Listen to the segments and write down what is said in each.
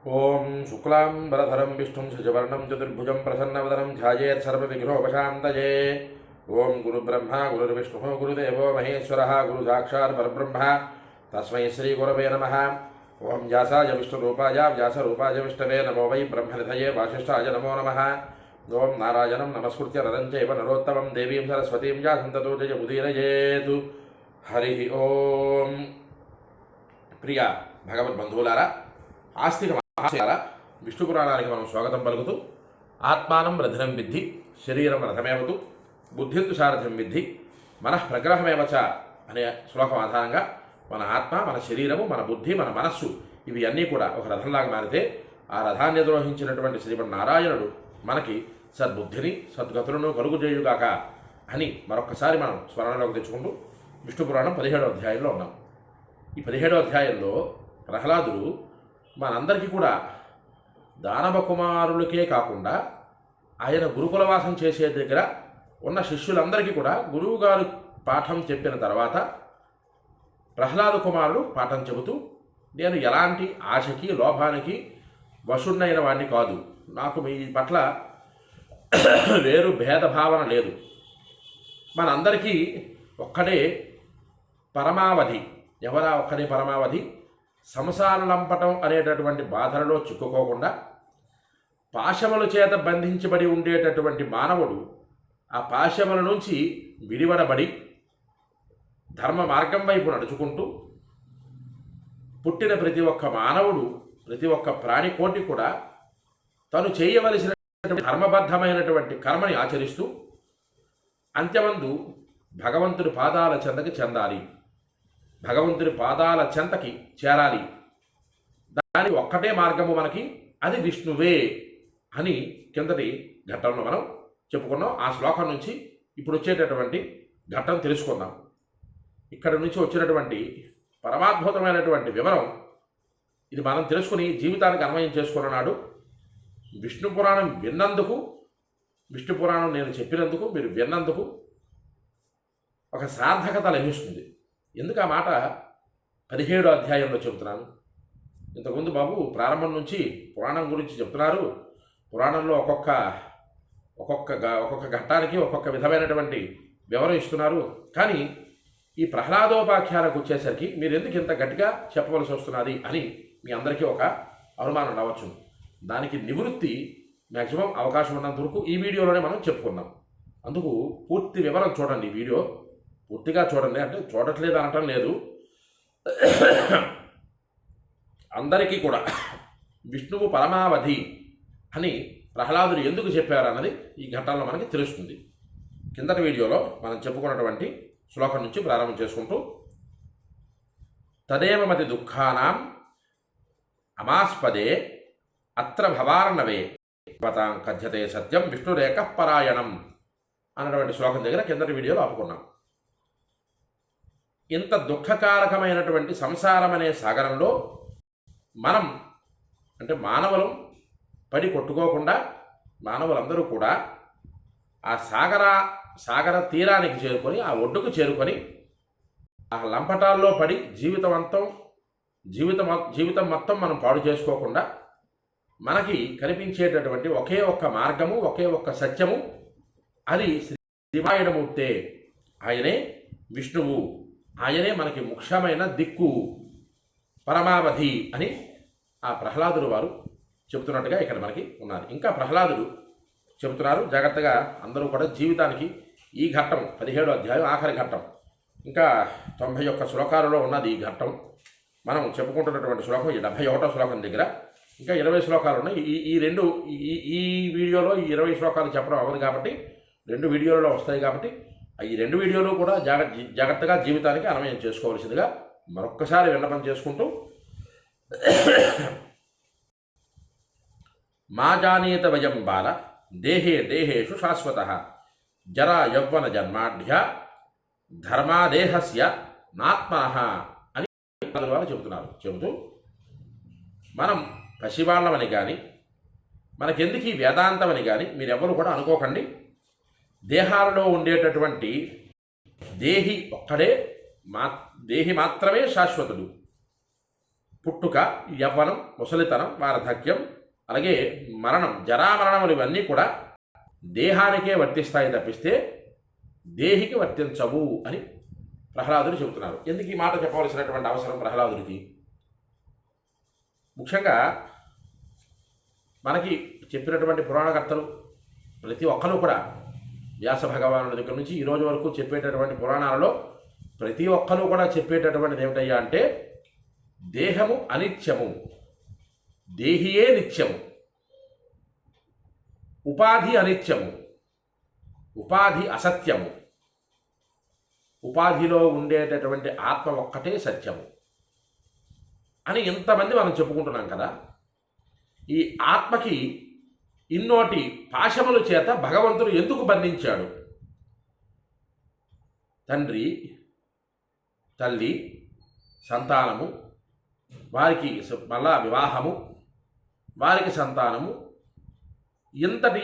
ఓం శుక్లాంబరధరం విష్ణుం శశివర్ణం చతుర్భుజం ప్రసన్నవదనం ధ్యాయేత్ సర్వవిఘ్నోపశాంతయే. ఓం గురుబ్రహ్మ గురుర్విష్ణుః గురుదేవో మహేశ్వరः గురు సాక్షాత్ పరబ్రహ్మ తస్మై శ్రీ గురవే నమః. ఓం వ్యాసాయ విష్ణురూపాయ వ్యాసరూపాయ విష్ణవే నమో వై బ్రహ్మనిధయే వాసిష్ఠాయ నమో నమః. ఓం నారాయణం నమస్కృత్య నరం చైవ నరోత్తమం దేవీం సరస్వతీం వ్యాసం తతో జయముదీరయేతు. హరి ఓం. ప్రియ భగవద్బంధువులారా, ఆస్తిక మహాశయారా, విష్ణు పురాణానికి మనం స్వాగతం పలుకుతూ ఆత్మానం రథనం విద్ధి శరీరం రథమేవతు బుద్ధింతు సారథ్యం విద్ధి మనః ప్రగ్రహమేవచ అనే శ్లోకం ఆధారంగా మన ఆత్మ, మన శరీరము, మన బుద్ధి, మన మనస్సు ఇవి అన్నీ కూడా ఒక రథంలాగా మారితే ఆ రథాన్ని ద్రోహించినటువంటి శ్రీమన్నారాయణుడు మనకి సద్బుద్ధిని సద్గతులను కలుగుజేయుగాక అని మరొక్కసారి మనం స్మరణలోకి తెచ్చుకుంటూ విష్ణు పురాణం 17వ అధ్యాయంలో ఉన్నాం. ఈ 17వ అధ్యాయంలో ప్రహ్లాదుడు మనందరికీ కూడా దానవ కుమారులకే కాకుండా ఆయన గురుకులవాసం చేసే దగ్గర ఉన్న శిష్యులందరికీ కూడా గురువుగారు పాఠం చెప్పిన తర్వాత ప్రహ్లాద కుమారుడు పాఠం చెబుతూ, నేను ఎలాంటి ఆశకి లోభానికి వశున్నైన వాడిని కాదు, నాకు మీ పట్ల వేరు భేదభావన లేదు, మనందరికీ ఒక్కడే పరమావధి. ఎవరా ఒక్కడే పరమావధి? సంసార లంపటం అనేటటువంటి బాధలలో చిక్కుకోకుండా పాశముల చేత బంధించబడి ఉండేటటువంటి మానవుడు ఆ పాశముల నుంచి విడివడబడి ధర్మ మార్గం వైపు నడుచుకుంటూ పుట్టిన ప్రతి ఒక్క మానవుడు, ప్రతి ఒక్క ప్రాణికోటి కూడా తను చేయవలసినటువంటి ధర్మబద్ధమైనటువంటి కర్మని ఆచరిస్తూ అంత్యమందు భగవంతుడి పాదాల చెంతకి చెందాలి, భగవంతుడి పాదాల చెంతకి చేరాలి. దానికి ఒక్కటే మార్గము మనకి, అది విష్ణువే అని కిందటి ఘట్టంలో మనం చెప్పుకున్నాం. ఆ శ్లోకం నుంచి ఇప్పుడు వచ్చేటటువంటి ఘట్టం తెలుసుకుందాం. ఇక్కడ నుంచి వచ్చినటువంటి పరమాద్భుతమైనటువంటి వివరం ఇది మనం తెలుసుకుని జీవితానికి అన్వయం చేసుకున్నాడు. విష్ణు పురాణం విన్నందుకు, విష్ణు పురాణం నేను చెప్పినందుకు, మీరు విన్నందుకు ఒక సార్థకత లభిస్తుంది. ఎందుకు ఆ మాట 17వ అధ్యాయంలో చెబుతున్నాను? ఇంతకుముందు బాబు ప్రారంభం నుంచి పురాణం గురించి చెప్తున్నారు. పురాణంలో ఒక్కొక్క ఘట్టానికి ఒక్కొక్క విధమైనటువంటి వివరం ఇస్తున్నారు. కానీ ఈ ప్రహ్లాదోపాఖ్యాలకు వచ్చేసరికి మీరు ఎందుకు ఇంత గట్టిగా చెప్పవలసి వస్తున్నది అని మీ అందరికీ ఒక అనుమానం రావచ్చు. దానికి నివృత్తి మ్యాక్సిమం అవకాశం ఉన్నంత వరకు ఈ వీడియోలోనే మనం చెప్పుకుందాం. అందుకు పూర్తి వివరం చూడండి. ఈ వీడియో పూర్తిగా చూడండి. అంటే చూడట్లేదు అనటం లేదు, అందరికీ కూడా విష్ణువు పరమావధి అని ప్రహ్లాదుడు ఎందుకు చెప్పారన్నది ఈ ఘట్టంలో మనకి తెలుస్తుంది. కిందటి వీడియోలో మనం చెప్పుకున్నటువంటి శ్లోకం నుంచి ప్రారంభం చేసుకుంటూ, తదేవమతి దుఃఖానాం అమాస్పదే అత్ర భవార్ణవే భవతాం కథ్యతే సత్యం విష్ణురేక పరాయణం అన్నటువంటి శ్లోకం దగ్గర కిందటి వీడియోలో ఆపుకున్నాం. ఇంత దుఃఖకారకమైనటువంటి సంసారం అనే సాగరంలో మనం అంటే మానవులం పడి కొట్టుకోకుండా మానవులందరూ కూడా ఆ సాగర తీరానికి చేరుకొని, ఆ ఒడ్డుకు చేరుకొని ఆ లంపటాల్లో పడి జీవితం మొత్తం మనం పాడు చేసుకోకుండా మనకి కనిపించేటటువంటి ఒకే ఒక్క మార్గము, ఒకే ఒక్క సత్యము, అది శ్రీనారాయణమూర్తే. ఆయనే విష్ణువు, ఆయనే మనకి ముఖ్యమైన దిక్కు, పరమావధి అని ఆ ప్రహ్లాదుడు వారు చెబుతున్నట్టుగా ఇక్కడ మనకి ఉన్నది. ఇంకా ప్రహ్లాదుడు చెబుతున్నారు, జాగ్రత్తగా అందరూ కూడా జీవితానికి ఈ ఘట్టం 17వ అధ్యాయం ఆఖరి ఘట్టం. ఇంకా 91 శ్లోకాలలో ఉన్నది ఈ ఘట్టం. మనం చెప్పుకుంటున్నటువంటి శ్లోకం ఈ 71వ శ్లోకం దగ్గర ఇంకా 20 శ్లోకాలు ఉన్నాయి. ఈ వీడియోలో ఈ 20 శ్లోకాలు చెప్పడం అవ్వదు కాబట్టి 2 వీడియోలలో వస్తాయి కాబట్టి ఈ 2 వీడియోలు కూడా జాగ్రత్తగా జీవితానికి అన్వయం చేసుకోవాల్సిందిగా మరొక్కసారి విన్నపం చేసుకుంటూ, మా జానీత వయం బాల దేహేషు శాశ్వత జరా యౌవన జన్మాఢ్య ధర్మాదేహస్య నాత్మనః అని వారు చెబుతున్నారు. చెబుతూ మనం పసివాళ్ళమని కానీ మనకెందుకు ఈ వేదాంతం అని కానీ మీరెవ్వరూ కూడా అనుకోకండి. దేహాలలో ఉండేటటువంటి దేహి ఒక్కడే, దేహి మాత్రమే శాశ్వతుడు. పుట్టుక, యవ్వనం, ముసలితనం, వార్ధక్యం, అలాగే మరణం, జరామరణములు ఇవన్నీ కూడా దేహానికే వర్తిస్తాయి తప్పిస్తే దేహికి వర్తించవు అని ప్రహ్లాదుడు చెబుతున్నారు. ఎందుకు ఈ మాట చెప్పవలసినటువంటి అవసరం ప్రహ్లాదుడికి? ముఖ్యంగా మనకి చెప్పినటువంటి పురాణకర్తలు ప్రతి ఒక్కరూ కూడా వ్యాస భగవానుడి దగ్గర నుంచి ఈ రోజు వరకు చెప్పేటటువంటి పురాణాలలో ప్రతి ఒక్కరూ కూడా చెప్పేటటువంటిది ఏమిటయ్యా అంటే దేహము అనిత్యము, దేహియే నిత్యము, ఉపాధి అనిత్యము, ఉపాధి అసత్యము, ఉపాధిలో ఉండేటటువంటి ఆత్మ ఒక్కటే సత్యము అని ఇంతమంది మనం చెప్పుకుంటున్నాం కదా. ఈ ఆత్మకి ఇన్నోటి పాశముల చేత భగవంతుడు ఎందుకు బంధించాడు? తండ్రి, తల్లి, సంతానము, వారికి మళ్ళా వివాహము, వారికి సంతానము, ఇంతటి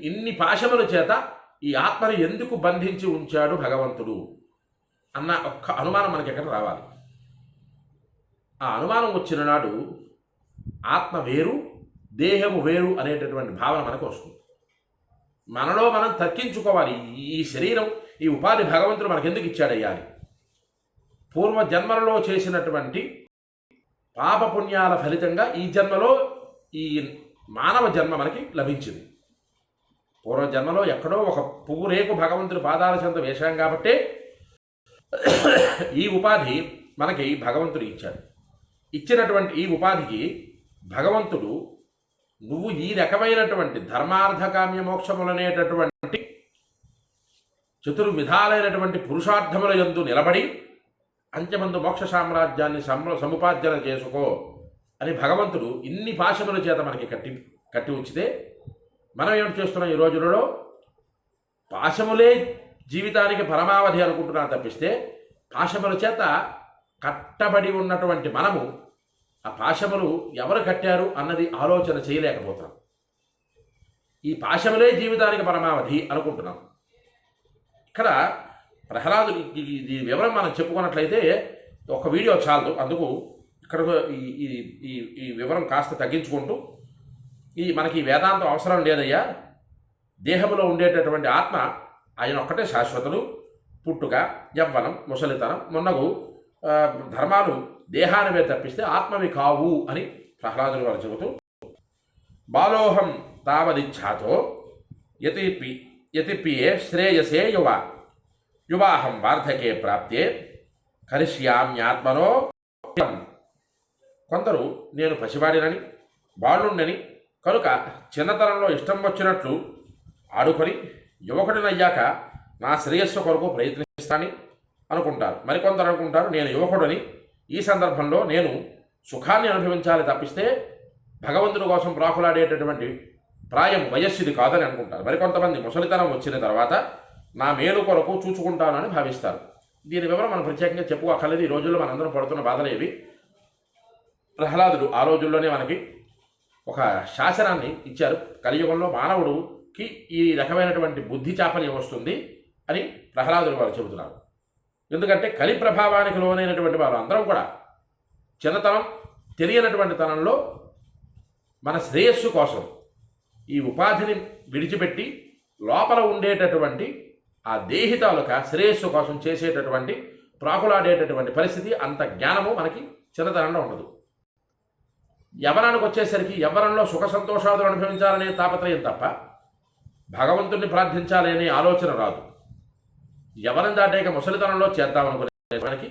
ఇన్ని పాశముల చేత ఈ ఆత్మను ఎందుకు బంధించి ఉంచాడు భగవంతుడు అన్న ఒక్క అనుమానం మనకి ఎక్కడ రావాలి. ఆ అనుమానం వచ్చిన నాడు ఆత్మ వేరు, దేహము వేరు అనేటటువంటి భావన మనకు వస్తుంది. మనలో మనం తర్కించుకోవాలి, ఈ శరీరం, ఈ ఉపాధి భగవంతుడు మనకెందుకు ఇచ్చాడయ్యా అని. పూర్వ జన్మలలో చేసినటువంటి పాపపుణ్యాల ఫలితంగా ఈ జన్మలో ఈ మానవ జన్మ మనకి లభించింది. పూర్వజన్మలో ఎక్కడో ఒక పువ్వు రేకు భగవంతుడి పాదాల చెంత వేశాం కాబట్టే ఈ ఉపాధి మనకి భగవంతుడు ఇచ్చాడు. ఇచ్చినటువంటి ఈ ఉపాధికి భగవంతుడు నువ్వు ఈ రకమైనటువంటి ధర్మార్థ కామ్య మోక్షములనేటటువంటి చతుర్విధాలైనటువంటి పురుషార్థముల యందు నిలబడి అంత్యమందు మోక్ష సామ్రాజ్యాన్ని సముపార్జన చేసుకో అని భగవంతుడు ఇన్ని పాశముల చేత మనకి కట్టి ఉంచితే మనం ఏమిటి చేస్తున్నాం? ఈ రోజులలో పాశములే జీవితానికి పరమావధి అనుకుంటున్నాం తప్పిస్తే పాశముల చేత కట్టబడి ఉన్నటువంటి మనము ఆ పాశములు ఎవరు కట్టారు అన్నది ఆలోచన చేయలేకపోతున్నాం. ఈ పాశములే జీవితానికి పరమావధి అనుకుంటున్నాం. ఇక్కడ ప్రహ్లాదుడు ఈ వివరం మనం చెప్పుకున్నట్లయితే ఒక వీడియో చాలదు. అందుకు ఇక్కడ ఈ వివరం కాస్త తగ్గించుకుంటూ మనకి వేదాంతం అవసరం లేదయ్యా, దేహంలో ఉండేటటువంటి ఆత్మ ఆయన ఒక్కటే శాశ్వతుడు, పుట్టుక, యవ్వనం, ముసలితనం మున్నగు ధర్మాలు దేహానివే తప్పిస్తే ఆత్మవి కావు అని ప్రహ్లాదుడు వారు చెబుతూ బాలోహం తావదిచ్ఛాతో యతిపియే శ్రేయసే యువాహం వార్ధకే ప్రాప్తే కరిష్యామ్యాత్మనో. కొందరు నేను పసివాడినని బాలుండని కనుక చిన్నతనంలో ఇష్టం వచ్చినట్లు ఆడుకొని యువకుడినయ్యాక నా శ్రేయస్సు కొరకు ప్రయత్నిస్తానని అనుకుంటారు. మరికొందరు అనుకుంటారు నేను యువకుడని ఈ సందర్భంలో నేను సుఖాన్ని అనుభవించాలి తప్పిస్తే భగవంతుడి కోసం ప్రాకులాడేటటువంటి ప్రాయం వయస్సుది కాదని అనుకుంటారు. మరికొంతమంది ముసలితనం వచ్చిన తర్వాత నా మేలు కొరకు చూచుకుంటానని భావిస్తారు. దీని వివరం మనం ప్రత్యేకంగా చెప్పుకోకర్లేదు. ఈ రోజుల్లో మనందరం పడుతున్న బాధలు ఏవి? ప్రహ్లాదుడు ఆ రోజుల్లోనే మనకి ఒక శాసనాన్ని ఇచ్చారు. కలియుగంలో మానవుడికి ఈ రకమైనటువంటి బుద్ధి చాపల్యం వస్తుంది అని ప్రహ్లాదుడు వారు చెబుతున్నారు. ఎందుకంటే కలి ప్రభావానికి లోనైనటువంటి వారు అందరం కూడా చిన్నతనం, తెలియనటువంటి తనంలో మన శ్రేయస్సు కోసం ఈ ఉపాధిని విడిచిపెట్టి లోపల ఉండేటటువంటి ఆ దేహి తాలూకా శ్రేయస్సు కోసం చేసేటటువంటి ప్రాకులాడేటటువంటి పరిస్థితి, అంత జ్ఞానము మనకి చిన్నతనంలో ఉండదు. యవ్వనానికి వచ్చేసరికి యవ్వనంలో సుఖ సంతోషాదులు అనుభవించాలనే తాపత్రయం తప్ప భగవంతుడిని ప్రార్థించాలి అనే ఆలోచన రాదు. యవ్వనం దాటాక ముసలితనంలో చేద్దామనుకునే మనకి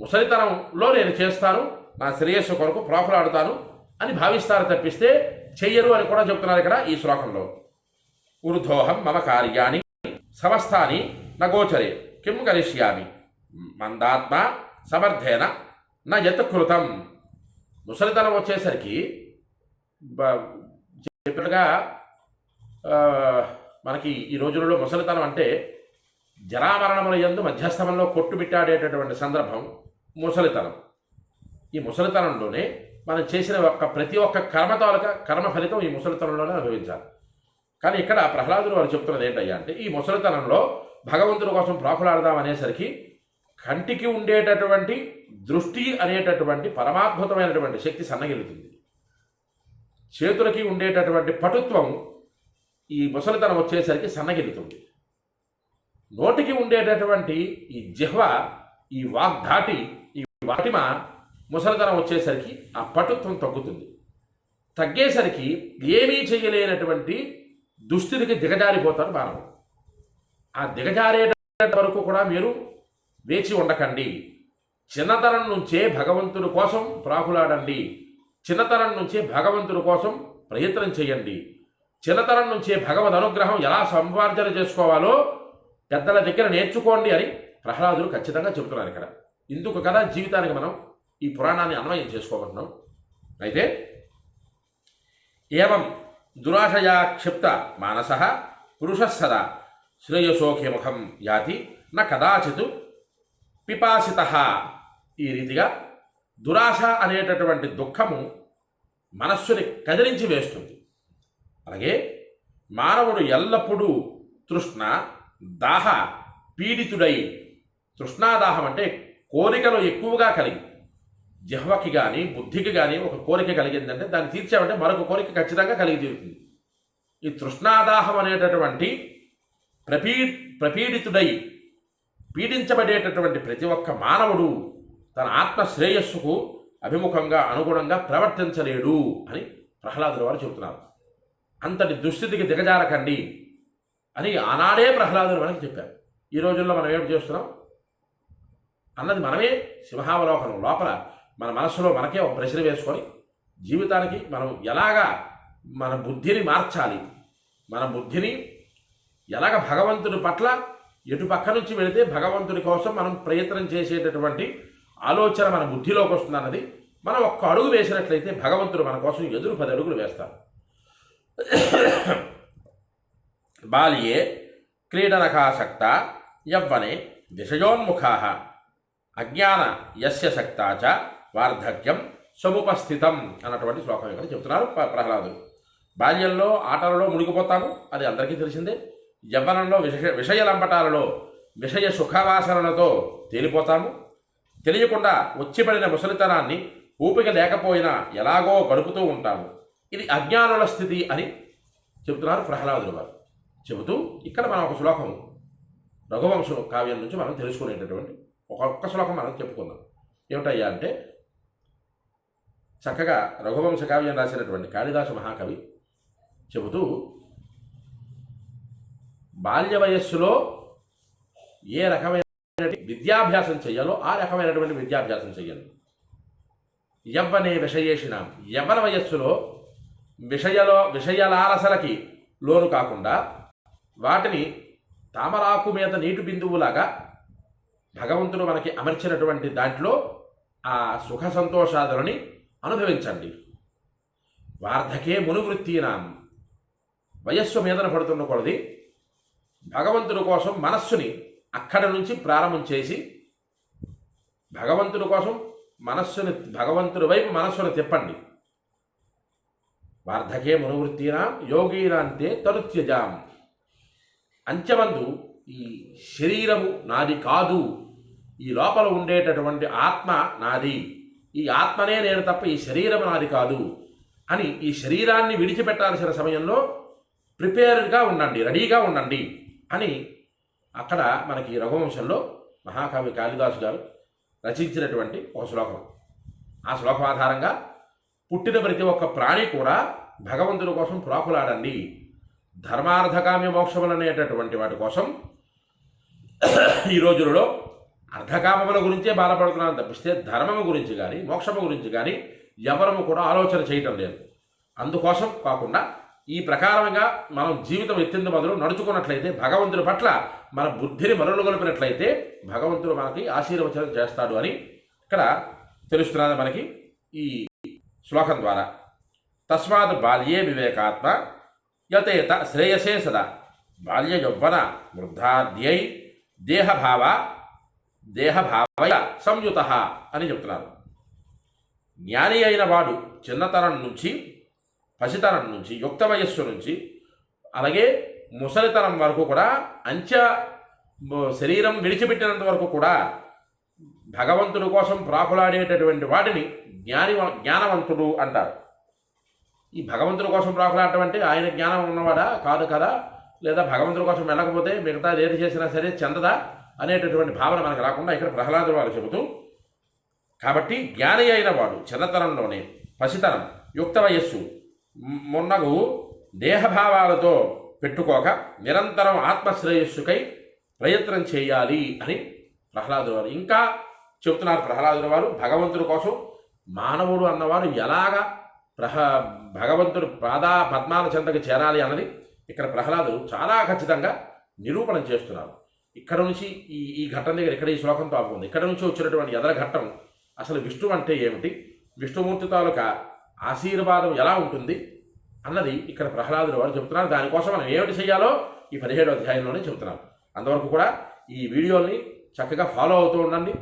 ముసలితనంలో నేను చేస్తాను, నా శ్రేయస్సు కొరకు ప్రాకులాడుతాను అని భావిస్తారు తప్పిస్తే చెయ్యరు అని కూడా చెప్తున్నారు ఇక్కడ ఈ శ్లోకంలో. ఊర్ధోహం మమ కార్యాణి సమస్తాని నగోచరే కిం కరిష్యామి మందాత్మ సమర్థేన నా యత్ కృతం. ముసలితనం వచ్చేసరికి చెప్పినట్టుగా మనకి ఈ రోజులలో ముసలితనం అంటే జరామరణముల యందు మధ్యస్థమంలో కొట్టుబిట్టాడేటటువంటి సందర్భం ముసలితనం. ఈ ముసలితనంలోనే మనం చేసిన ప్రతి ఒక్క కర్మ ఫలితం ఈ ముసలితనంలోనే అనుభవించాలి. కానీ ఇక్కడ ప్రహ్లాదుడు వారు చెప్తున్నది ఏంటయ్యా అంటే ఈ ముసలితనంలో భగవంతుడి కోసం ప్రాకులాడదాం అనేసరికి కంటికి ఉండేటటువంటి దృష్టి అనేటటువంటి పరమాద్భుతమైనటువంటి శక్తి సన్నగిలుతుంది. చేతులకి ఉండేటటువంటి పటుత్వం ఈ ముసలితనం వచ్చేసరికి సన్నగిలుతుంది. నోటికి ఉండేటటువంటి ఈ జిహ్వ, ఈ వాగ్ధాటి, ఈ వాటిమ ముసలితనం వచ్చేసరికి ఆ పటుత్వం తగ్గుతుంది. తగ్గేసరికి ఏమీ చేయలేనటువంటి దుస్థితికి దిగజారిపోతారు మానవుడు. ఆ దిగజారేట వరకు కూడా మీరు వేచి ఉండకండి. చిన్నతనం నుంచే భగవంతుడి కోసం ప్రాకులాడండి. చిన్నతనం నుంచే భగవంతుడి కోసం ప్రయత్నం చేయండి. చిన్నతనం నుంచే భగవద్ అనుగ్రహం ఎలా సంపార్జన చేసుకోవాలో పెద్దల దగ్గర నేర్చుకోండి అని ప్రహ్లాదుడు ఖచ్చితంగా చెబుతున్నారు ఇక్కడ. ఇందుకు కదా జీవితానికి మనం ఈ పురాణాన్ని అన్వయం చేసుకోబోతున్నాం. అయితే ఏవం దురాశయా క్షిప్త మానస పురుష సదా శ్రేయసోఖిముఖం యాతి న కదాచిత్ పిపాసిత. ఈ రీతిగా దురాశ అనేటటువంటి దుఃఖము మనస్సుని కదిలించి వేస్తుంది. అలాగే మానవుడు ఎల్లప్పుడూ తృష్ణ దాహ పీడితుడై, తృష్ణాదాహం అంటే కోరికలు ఎక్కువగా కలిగి, జిహ్వకి కానీ బుద్ధికి కానీ ఒక కోరిక కలిగిందంటే దాన్ని తీర్చామంటే మరొక కోరిక ఖచ్చితంగా కలిగి తీరుతుంది. ఈ తృష్ణాదాహం అనేటటువంటి ప్రపీడితుడై పీడించబడేటటువంటి ప్రతి ఒక్క మానవుడు తన ఆత్మ శ్రేయస్సుకు అభిముఖంగా అనుగుణంగా ప్రవర్తించలేడు అని ప్రహ్లాదుల వారు చెబుతున్నారు. అంతటి దుస్థితికి దిగజారకండి అని ఆనాడే ప్రహ్లాదులు మనకి చెప్పారు. ఈ రోజుల్లో మనం ఏమిటి చేస్తున్నాం అన్నది మనమే సింహావలోకనం లోపల మన మనస్సులో మనకే ఒక ప్రశ్న వేసుకొని జీవితానికి మనం ఎలాగా మన బుద్ధిని మార్చాలి, మన బుద్ధిని ఎలాగ భగవంతుడి పట్ల ఎటు పక్క నుంచి వెళితే భగవంతుడి కోసం మనం ప్రయత్నం చేసేటటువంటి ఆలోచన మన బుద్ధిలోకి వస్తుందన్నది మనం ఒక్క అడుగు వేసినట్లయితే భగవంతుడు మన కోసం ఎదురు 10 అడుగులు వేస్తారు. బాల్యే క్రీడనకాసక్త యవ్వనే విషయోన్ముఖా అజ్ఞాన యస్య శక్తా చ వార్ధక్యం సముపస్థితం అన్నటువంటి శ్లోకం ఇక్కడ చెప్తున్నారు ప్రహ్లాదుడు. బాల్యంలో ఆటలలో మునిగిపోతాము, అది అందరికీ తెలిసిందే. యవ్వనంలో విషయలంపటాలలో విషయ సుఖవాసనలతో తేలిపోతాము. తెలియకుండా వచ్చిపడిన ముసలితనాన్ని ఊపిక లేకపోయినా ఎలాగో గడుపుతూ ఉంటాము. ఇది అజ్ఞానుల స్థితి అని చెబుతున్నారు ప్రహ్లాదులు వారు. చెబుతూ ఇక్కడ మనం ఒక శ్లోకం రఘువంశ కావ్యం నుంచి మనం తెలుసుకునేటటువంటి ఒక్క శ్లోకం మనం చెప్పుకుందాం. ఏమిటయ్యా అంటే, చక్కగా రఘువంశ కావ్యం రాసినటువంటి కాళిదాస మహాకవి చెబుతూ బాల్య వయస్సులో ఏ రకమైన విద్యాభ్యాసం చేయాలో ఆ రకమైనటువంటి విద్యాభ్యాసం చేయాలి. యవ్వనే విషయేషిణాం, యవ్వన వయస్సులో విషయాలాలసలకి లోను కాకుండా వాటిని తామరాకు మీద నీటి బిందువులాగా భగవంతుడు మనకి అమర్చినటువంటి దాంట్లో ఆ సుఖ సంతోషాదులని అనుభవించండి. వార్ధకే మునువృత్తీనాం, వయస్సు మీదన పడుతున్న కొలది భగవంతుడి కోసం మనస్సుని అక్కడి నుంచి ప్రారంభం చేసి భగవంతుడి కోసం భగవంతుడి వైపు మనస్సును తిప్పండి. వార్ధకే మునువృత్తీనాం యోగీనాంతే తరుత్యజాం. అంచెమందు ఈ శరీరము నాది కాదు, ఈ లోపల ఉండేటటువంటి ఆత్మ నాది, ఈ ఆత్మనే నేను తప్ప ఈ శరీరం నాది కాదు అని ఈ శరీరాన్ని విడిచిపెట్టాల్సిన సమయంలో ప్రిపేర్డ్గా ఉండండి, రెడీగా ఉండండి అని అక్కడ మనకి రఘువంశంలో మహాకవి కాళిదాసు గారు రచించినటువంటి ఒక శ్లోకం. ఆ శ్లోకం ఆధారంగా పుట్టిన ప్రతి ఒక్క ప్రాణి కూడా భగవంతుడి కోసం ప్రాకులాడండి. ధర్మార్థకామ్య మోక్షములనేటటువంటి వాటి కోసం ఈ రోజులలో అర్ధకామముల గురించే బాధపడుతున్నాను తప్పిస్తే ధర్మము గురించి కానీ మోక్షము గురించి కానీ ఎవరము కూడా ఆలోచన చేయటం లేదు. అందుకోసం కాకుండా ఈ ప్రకారంగా మనం జీవితం ఎత్తింది మొదలు నడుచుకున్నట్లయితే భగవంతుడి పట్ల మన బుద్ధిని మరలుగొలిపినట్లయితే భగవంతుడు మనకి ఆశీర్వచనం చేస్తాడు అని ఇక్కడ తెలుస్తున్నది మనకి ఈ శ్లోకం ద్వారా. తస్మాత్ బాల్యే వివేకాత్మ యతేత శ్రేయసే సదా బాల్య యౌవన వృద్ధాద్యై దేహభావయ సంయుత అని చెప్తున్నారు. జ్ఞాని అయిన వాడు చిన్నతనం నుంచి, పసితనం నుంచి, యుక్త వయస్సు నుంచి అలాగే ముసలితనం వరకు కూడా శరీరం విడిచిపెట్టినంత వరకు కూడా భగవంతుడి కోసం ప్రాకులాడేటటువంటి వాడిని జ్ఞానవంతుడు అంటారు. ఈ భగవంతుడి కోసం ప్రాకులాడటం అంటే ఆయన జ్ఞానం ఉన్నవాడా కాదు కదా, లేదా భగవంతుడి కోసం వెళ్ళకపోతే మిగతా ఏది చేసినా సరే చెందదా అనేటటువంటి భావన మనకు రాకుండా ఇక్కడ ప్రహ్లాదుడు వారు చెబుతూ, కాబట్టి జ్ఞాని అయిన వాడు చిన్నతనంలోనే పసితనం, యుక్త వయస్సు మున్నగు దేహభావాలతో పెట్టుకోక నిరంతరం ఆత్మశ్రేయస్సుకై ప్రయత్నం చేయాలి అని ప్రహ్లాదుడు వారు ఇంకా చెబుతున్నారు. ప్రహ్లాదుడు వారు భగవంతుడి కోసం మానవుడు అన్నవారు ఎలాగా భగవంతుడు పద్మాల చెంతకు చేరాలి అన్నది ఇక్కడ ప్రహ్లాదుడు చాలా ఖచ్చితంగా నిరూపణ చేస్తున్నారు. ఇక్కడ నుంచి ఈ ఘట్టం దగ్గర ఇక్కడ ఈ శ్లోకంతో ఆపుకుంది. ఇక్కడ నుంచి వచ్చినటువంటి ఎదర ఘట్టం అసలు విష్ణు అంటే ఏమిటి, విష్ణుమూర్తి తాలూకా ఆశీర్వాదం ఎలా ఉంటుంది అన్నది ఇక్కడ ప్రహ్లాదుడు వారు చెబుతున్నారు. దానికోసం మనం ఏమిటి చేయాలో ఈ 17వ అధ్యాయంలోనే చెబుతున్నారు. అంతవరకు కూడా ఈ వీడియోని చక్కగా ఫాలో అవుతూ ఉండండి.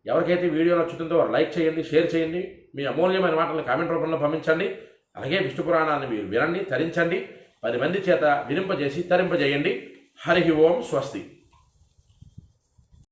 ఎవరికైతే వీడియో నచ్చుతుందో వారు లైక్ చేయండి, షేర్ చేయండి, మీ అమూల్యమైన మాటలను కామెంట్ రూపంలో పంపించండి. అలాగే విష్ణు పురాణాన్ని మీరు వినండి, తరించండి, 10 మంది చేత వినింపజేసి తరింపజేయండి. హరి ఓం స్వస్తి.